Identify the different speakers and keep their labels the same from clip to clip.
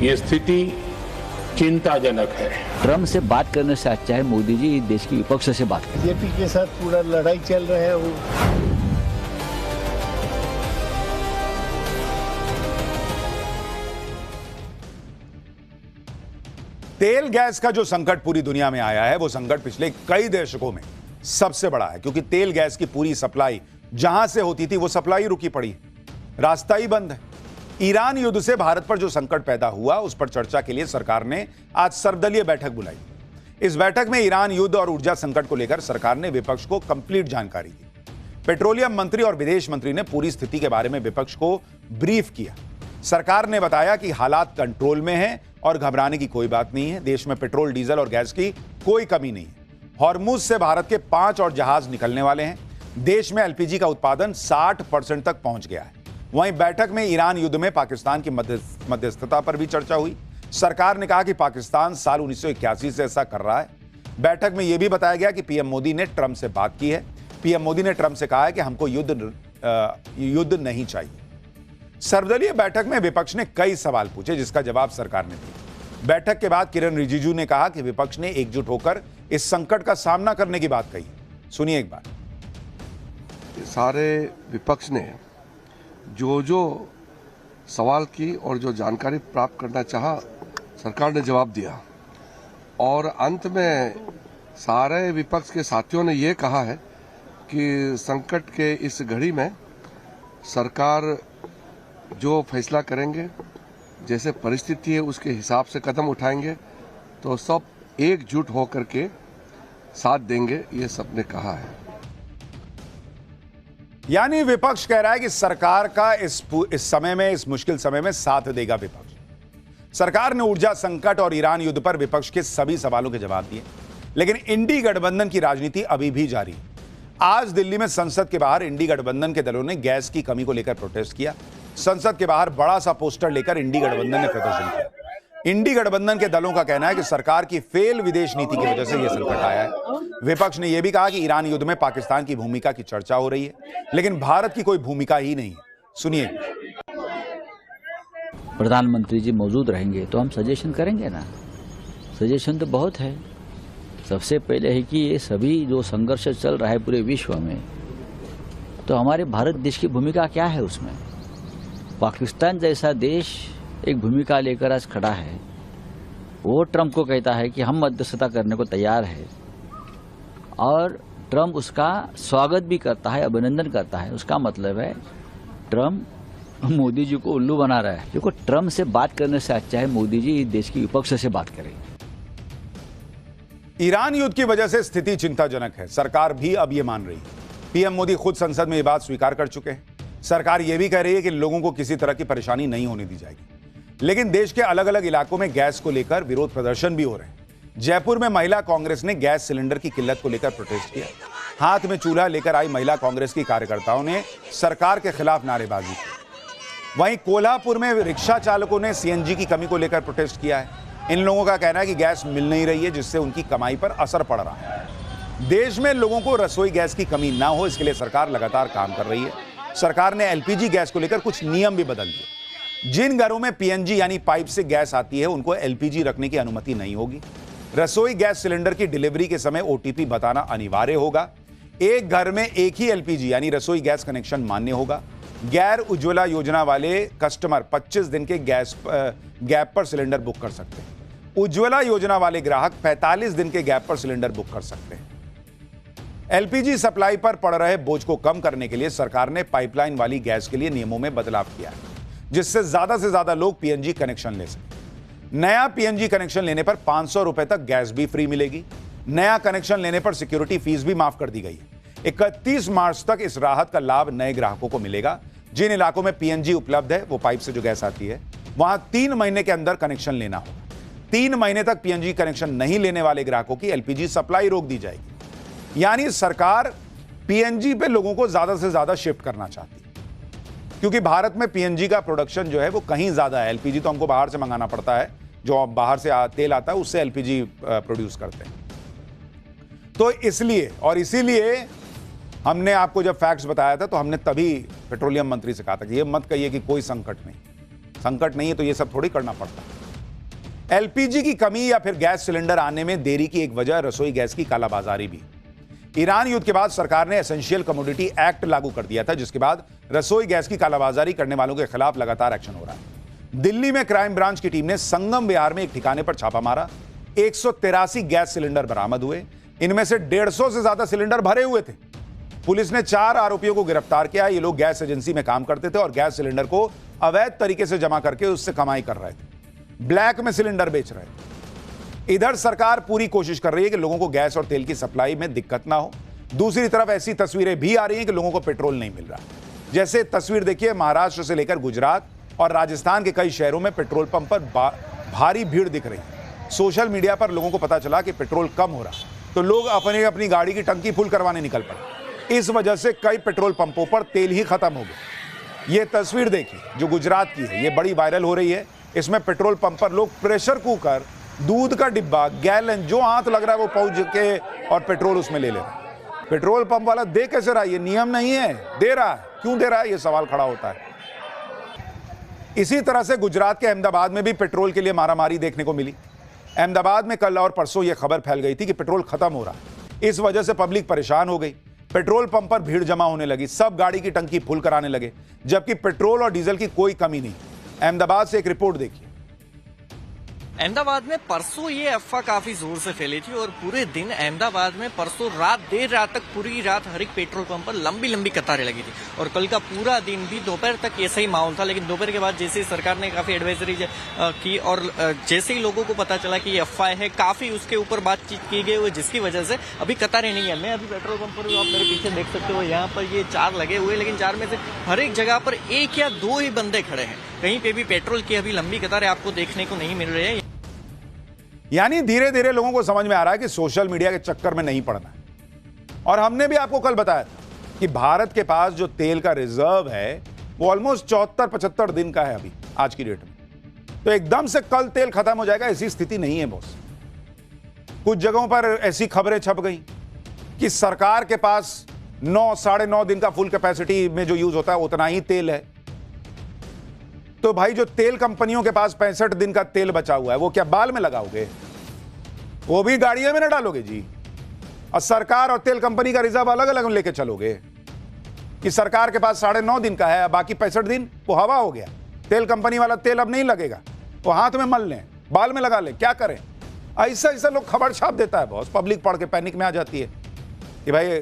Speaker 1: ये स्थिति चिंताजनक है।
Speaker 2: ट्रम्प से बात करने से अच्छा है मोदी जी देश की विपक्ष से बात करें।
Speaker 3: बीजेपी के साथ पूरा लड़ाई चल रहा है। वो
Speaker 4: तेल गैस का जो संकट पूरी दुनिया में आया है वो संकट पिछले कई दशकों में सबसे बड़ा है, क्योंकि तेल गैस की पूरी सप्लाई जहां से होती थी वो सप्लाई रुकी पड़ी है, रास्ता ही बंद है। ईरान युद्ध से भारत पर जो संकट पैदा हुआ उस पर चर्चा के लिए सरकार ने आज सर्वदलीय बैठक बुलाई। इस बैठक में ईरान युद्ध और ऊर्जा संकट को लेकर सरकार ने विपक्ष को कंप्लीट जानकारी दी। पेट्रोलियम मंत्री और विदेश मंत्री ने पूरी स्थिति के बारे में विपक्ष को ब्रीफ किया। सरकार ने बताया कि हालात कंट्रोल में हैं और घबराने की कोई बात नहीं है। देश में पेट्रोल, डीजल और गैस की कोई कमी नहीं है। हॉर्मुज से भारत के 5 और जहाज निकलने वाले हैं। देश में एलपीजी का उत्पादन 60% तक पहुंच गया है। वहीं बैठक में ईरान युद्ध में पाकिस्तान की मध्यस्थता पर भी चर्चा हुई। सरकार ने कहा कि पाकिस्तान साल 1981 से ऐसा कर रहा है। बैठक में यह भी बताया गया कि पीएम मोदी ने ट्रंप से बात की है। पीएम मोदी ने ट्रंप से कहा है कि हमको युद्ध नहीं चाहिए। सर्वदलीय बैठक में विपक्ष ने कई सवाल पूछे जिसका जवाब सरकार ने दिया। बैठक के बाद किरण रिजिजू ने कहा कि विपक्ष ने एकजुट होकर इस संकट का सामना करने की बात कही। सुनिए एक बार।
Speaker 5: सारे विपक्ष ने जो सवाल की और जो जानकारी प्राप्त करना चाहा, सरकार ने जवाब दिया। और अंत में सारे विपक्ष के साथियों ने ये कहा है कि संकट के इस घड़ी में सरकार जो फैसला करेंगे, जैसे परिस्थिति है उसके हिसाब से कदम उठाएंगे, तो सब एकजुट होकर के साथ देंगे, ये सबने कहा है।
Speaker 4: यानी विपक्ष कह रहा है कि सरकार का इस समय में, इस मुश्किल समय में साथ देगा विपक्ष। सरकार ने ऊर्जा संकट और ईरान युद्ध पर विपक्ष के सभी सवालों के जवाब दिए, लेकिन इंडी गठबंधन की राजनीति अभी भी जारी है। आज दिल्ली में संसद के बाहर इंडी गठबंधन के दलों ने गैस की कमी को लेकर प्रोटेस्ट किया। संसद के बाहर बड़ा सा पोस्टर लेकर इंडी गठबंधन ने प्रदर्शन किया। इंडी गठबंधन के दलों का कहना है कि सरकार की फेल विदेश नीति की वजह से यह संकट आया है। विपक्ष ने यह भी कहा कि ईरान युद्ध में पाकिस्तान की भूमिका की चर्चा हो रही है, लेकिन भारत की कोई भूमिका ही नहीं है। सुनिए।
Speaker 2: प्रधानमंत्री जी मौजूद रहेंगे तो हम सजेशन करेंगे ना। सजेशन तो बहुत है। सबसे पहले है कि ये सभी जो संघर्ष चल रहा है पूरे विश्व में, तो हमारे भारत देश की भूमिका क्या है उसमें। पाकिस्तान जैसा देश एक भूमिका लेकर आज खड़ा है। वो ट्रंप को कहता है कि हम मध्यस्थता करने को तैयार है, और ट्रंप उसका स्वागत भी करता है, अभिनंदन करता है। उसका मतलब है ट्रंप मोदी जी को उल्लू बना रहा है। देखो, ट्रंप से बात करने से अच्छा है मोदी जी देश की विपक्ष से बात करें।
Speaker 4: ईरान युद्ध की वजह से स्थिति चिंताजनक है, सरकार भी अब ये मान रही है। पीएम मोदी खुद संसद में ये बात स्वीकार कर चुके हैं। सरकार ये भी कह रही है कि लोगों को किसी तरह की परेशानी नहीं होने दी जाएगी। लेकिन देश के अलग अलग इलाकों में गैस को लेकर विरोध प्रदर्शन भी हो रहे हैं। जयपुर में महिला कांग्रेस ने गैस सिलेंडर की किल्लत को लेकर प्रोटेस्ट किया। हाथ में चूल्हा लेकर आई महिला कांग्रेस की कार्यकर्ताओं ने सरकार के खिलाफ नारेबाजी की। वहीं कोल्हापुर में रिक्शा चालकों ने सीएनजी की कमी को लेकर प्रोटेस्ट किया है। इन लोगों का कहना है कि गैस मिल नहीं रही है, जिससे उनकी कमाई पर असर पड़ रहा है। देश में लोगों को रसोई गैस की कमी ना हो, इसके लिए सरकार लगातार काम कर रही है। सरकार ने एलपीजी गैस को लेकर कुछ नियम भी बदल दिए। जिन घरों में पीएनजी यानी पाइप से गैस आती है उनको एलपीजी रखने की अनुमति नहीं होगी। रसोई गैस सिलेंडर की डिलीवरी के समय ओटीपी बताना अनिवार्य होगा। एक घर में एक ही एलपीजी यानी रसोई गैस कनेक्शन मान्य होगा। गैर उज्ज्वला योजना वाले कस्टमर 25 दिन के गैप पर सिलेंडर बुक कर सकते हैं। उज्ज्वला योजना वाले ग्राहक 45 दिन के गैप पर सिलेंडर बुक कर सकते हैं। एलपीजी सप्लाई पर पड़ रहे बोझ को कम करने के लिए सरकार ने पाइपलाइन वाली गैस के लिए नियमों में बदलाव किया है, जिससे से ज्यादा लोग पीएनजी कनेक्शन ले सकें। नया पीएनजी कनेक्शन लेने पर 500 रुपए तक गैस भी फ्री मिलेगी। नया कनेक्शन लेने पर सिक्योरिटी फीस भी माफ कर दी गई है। 31 मार्च तक इस राहत का लाभ नए ग्राहकों को मिलेगा। जिन इलाकों में पीएनजी उपलब्ध है, वो पाइप से जो गैस आती है, वहां 3 महीने के अंदर कनेक्शन लेना होगा। 3 महीने तक पीएनजी कनेक्शन नहीं लेने वाले ग्राहकों की एलपीजी सप्लाई रोक दी जाएगी। यानी सरकार पीएनजी पे लोगों को ज्यादा से ज्यादा शिफ्ट करना चाहती है, क्योंकि भारत में पीएनजी का प्रोडक्शन जो है वो कहीं ज्यादा है। एलपीजी तो हमको बाहर से मंगाना पड़ता है, जो बाहर से तेल आता है उससे एलपीजी प्रोड्यूस करते हैं। तो इसलिए और इसीलिए हमने आपको जब फैक्ट्स बताया था तो हमने तभी पेट्रोलियम मंत्री से कहा था कि ये मत कहिए कि कोई संकट नहीं है तो ये सब थोड़ी करना पड़ता है। एलपीजी की कमी या फिर गैस सिलेंडर आने में देरी की एक वजह रसोई गैस की कालाबाजारी भी। ईरान युद्ध के बाद सरकार ने एसेंशियल कमोडिटी एक्ट लागू कर दिया था, जिसके बाद रसोई गैस की कालाबाजारी करने वालों के खिलाफ लगातार एक्शन हो रहा है। दिल्ली में क्राइम ब्रांच की टीम ने संगम विहार में एक ठिकाने पर छापा मारा। 183 गैस सिलेंडर बरामद हुए। इनमें से 150 से ज्यादा सिलेंडर भरे हुए थे। पुलिस ने 4 आरोपियों को गिरफ्तार किया। ये लोग गैस एजेंसी में काम करते थे और गैस सिलेंडर को अवैध तरीके से जमा करके उससे कमाई कर रहे थे, ब्लैक में सिलेंडर बेच रहे थे। इधर सरकार पूरी कोशिश कर रही है कि लोगों को गैस और तेल की सप्लाई में दिक्कत ना हो। दूसरी तरफ ऐसी तस्वीरें भी आ रही हैं कि लोगों को पेट्रोल नहीं मिल रहा। जैसे तस्वीर देखिए, महाराष्ट्र से लेकर गुजरात और राजस्थान के कई शहरों में पेट्रोल पंप पर भारी भीड़ दिख रही है। सोशल मीडिया पर लोगों को पता चला कि पेट्रोल कम हो रहा, तो लोग अपनी गाड़ी की टंकी फुल करवाने निकल पड़े। इस वजह से कई पेट्रोल पंपों पर तेल ही खत्म हो गया। ये तस्वीर देखिए जो गुजरात की है, ये बड़ी वायरल हो रही है। इसमें पेट्रोल पंप पर लोग प्रेशर कुकर, दूध का डिब्बा, गैलन जो हाथ लग रहा है वो पहुंच के और पेट्रोल उसमें ले रहा है। पेट्रोल पंप वाला दे कैसे रहा है? ये नियम नहीं है, दे रहा है। क्यों दे रहा है? ये सवाल खड़ा होता है। इसी तरह से गुजरात के अहमदाबाद में भी पेट्रोल के लिए मारामारी देखने को मिली। अहमदाबाद में कल और परसों यह खबर फैल गई थी कि पेट्रोल खत्म हो रहा है। इस वजह से पब्लिक परेशान हो गई। पेट्रोल पंप पर भीड़ जमा होने लगी। सब गाड़ी की टंकी फुल कराने लगे, जबकि पेट्रोल और डीजल की कोई कमी नहीं। अहमदाबाद से एक रिपोर्ट देखिए।
Speaker 6: अहमदाबाद में परसों ये अफवाह काफी जोर से फैली थी और पूरे दिन अहमदाबाद में परसों देर रात तक पूरी रात हर एक पेट्रोल पंप पर लंबी लंबी कतारें लगी थी। और कल का पूरा दिन भी दोपहर तक ऐसा ही माहौल था। लेकिन दोपहर के बाद जैसे ही सरकार ने काफी एडवाइजरी की और जैसे ही लोगों को पता चला कि ये अफवाह है, काफी उसके ऊपर बातचीत की गई, जिसकी वजह से अभी कतारें नहीं है। मैं अभी पेट्रोल पंप पर आप मेरे पीछे देख सकते हो, यहाँ पर ये 4 लगे हुए, लेकिन 4 में से हर एक जगह पर 1 या 2 ही बंदे खड़े हैं। कहीं पे भी पेट्रोल की अभी लंबी कतारें आपको देखने को नहीं मिल रही है।
Speaker 4: यानी धीरे धीरे लोगों को समझ में आ रहा है कि सोशल मीडिया के चक्कर में नहीं पड़ना है। और हमने भी आपको कल बताया था कि भारत के पास जो तेल का रिजर्व है वो ऑलमोस्ट 74-75 दिन का है अभी आज की डेट में। तो एकदम से कल तेल खत्म हो जाएगा, ऐसी स्थिति नहीं है बॉस। कुछ जगहों पर ऐसी खबरें छप गई कि सरकार के पास 9-9.5 दिन का फुल कैपेसिटी में जो यूज होता है उतना ही तेल है। तो भाई जो तेल कंपनियों के पास 65 दिन का तेल बचा हुआ है वो क्या बाल में लगाओगे? वो भी गाड़ियों में ना डालोगे जी। और सरकार और तेल कंपनी का रिजर्व अलग अलग लेके चलोगे कि सरकार के पास 9.5 दिन का है, बाकी 65 दिन वो हवा हो गया। तेल कंपनी वाला तेल अब नहीं लगेगा, वो हाथ में मल लें, बाल में लगा लें, क्या करें? ऐसा लोग खबर छाप देता है बॉस। पब्लिक पढ़ के पैनिक में आ जाती है कि भाई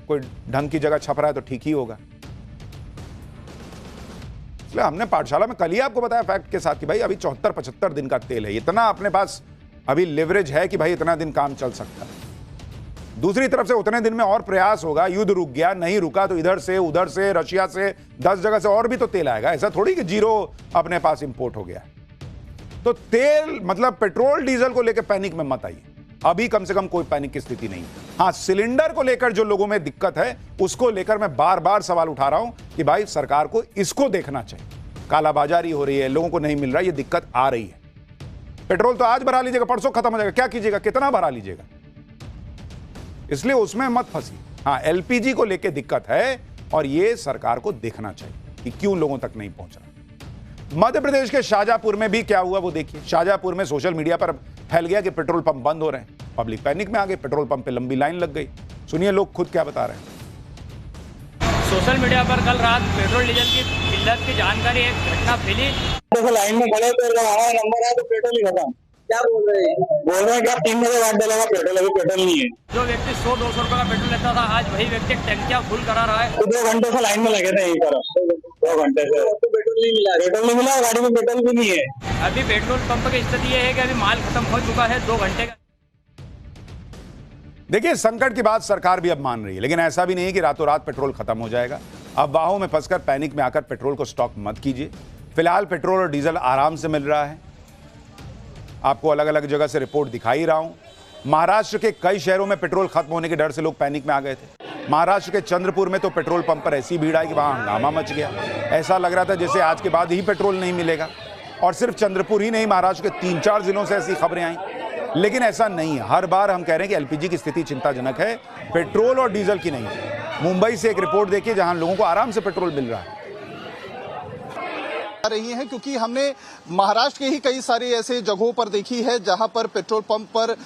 Speaker 4: कोई ढंग की जगह छप रहा है तो ठीक ही होगा। इसलिए हमने पाठशाला में कल ही आपको बताया फैक्ट के साथ कि भाई अभी 74-75 दिन का तेल है। इतना अपने पास अभी लेवरेज है कि भाई इतना दिन काम चल सकता है। दूसरी तरफ से उतने दिन में और प्रयास होगा। युद्ध रुक गया, नहीं रुका तो इधर से उधर से रशिया से 10 जगह से और भी तो तेल आएगा। ऐसा थोड़ी कि जीरो अपने पास इंपोर्ट हो गया। तो तेल मतलब पेट्रोल डीजल को लेकर पैनिक में मत आइए। अभी कम से कम कोई पैनिक की स्थिति नहीं। हाँ, सिलेंडर को लेकर जो लोगों में दिक्कत है उसको लेकर मैं बार बार सवाल उठा रहा हूं कि भाई सरकार को इसको देखना चाहिए। कालाबाजारी हो रही है, लोगों को नहीं मिल रहा, ये दिक्कत आ रही है। पेट्रोल तो आज भरा लीजिएगा, परसों खत्म हो जाएगा, क्या कीजिएगा? कितना भरा लीजिएगा? इसलिए उसमें मत फंसी। हाँ, एलपीजी को लेकर दिक्कत है और ये सरकार को देखना चाहिए कि क्यों लोगों तक नहीं पहुंच रहा। मध्य प्रदेश के शाहजहांपुर में भी क्या हुआ वो देखिए। शाहजहांपुर में सोशल मीडिया पर फैल गया कि पेट्रोल पंप बंद हो रहे हैं। पब्लिक पैनिक में आ गई, पेट्रोल पंप पे लंबी लाइन लग गई। सुनिए लोग खुद क्या बता रहे हैं।
Speaker 7: सोशल मीडिया पर कल रात पेट्रोल डीजल की किल्लत की जानकारी एक घटना फैली।
Speaker 8: देखो लाइन में खड़े तो हमारा नंबर है तो पेट्रोल ही खत्म। क्या बोल रहे हैं कि आप 3 बजे बाद डालेगा पेट्रोल, अभी पेट्रोल नहीं है।
Speaker 7: जो व्यक्ति 100-200 रुपए का पेट्रोल लेता था, आज वही व्यक्ति टंकियां फुल करा रहा है।
Speaker 8: तो 2 घंटे से लाइन में लगे थे यहीं पर, 2 घंटे से तो पेट्रोल नहीं मिला, गाड़ी में पेट्रोल भी नहीं है।
Speaker 7: अभी पेट्रोल पंप की स्थिति ये है कि अभी माल खत्म हो चुका है 2 घंटे का।
Speaker 4: देखिए, संकट की बात सरकार भी अब मान रही है, लेकिन ऐसा भी नहीं है कि रातों रात पेट्रोल खत्म हो जाएगा। अफवाहों में फंसकर पैनिक में आकर पेट्रोल को स्टॉक मत कीजिए। फिलहाल पेट्रोल और डीजल आराम से मिल रहा है। आपको अलग अलग जगह से रिपोर्ट दिखाई रहा हूं। महाराष्ट्र के कई शहरों में पेट्रोल खत्म होने के डर से लोग पैनिक में आ गए थे। महाराष्ट्र के चंद्रपुर में तो पेट्रोल पंप पर ऐसी भीड़ आई कि वहां हंगामा मच गया। ऐसा लग रहा था जैसे आज के बाद ही पेट्रोल नहीं मिलेगा। और सिर्फ चंद्रपुर ही नहीं, महाराष्ट्र के 3-4 जिलों से ऐसी खबरें आई, लेकिन ऐसा नहीं है। हर बार हम कह रहे हैं कि एलपीजी की स्थिति चिंताजनक है, पेट्रोल और डीजल की नहीं है। मुंबई से एक रिपोर्ट देखिए जहां लोगों को आराम से पेट्रोल मिल रहा है।
Speaker 9: रही हैं, क्योंकि हमने महाराष्ट्र के ही कई सारी ऐसे जगहों पर देखी है जहां पर पेट्रोल पंप पर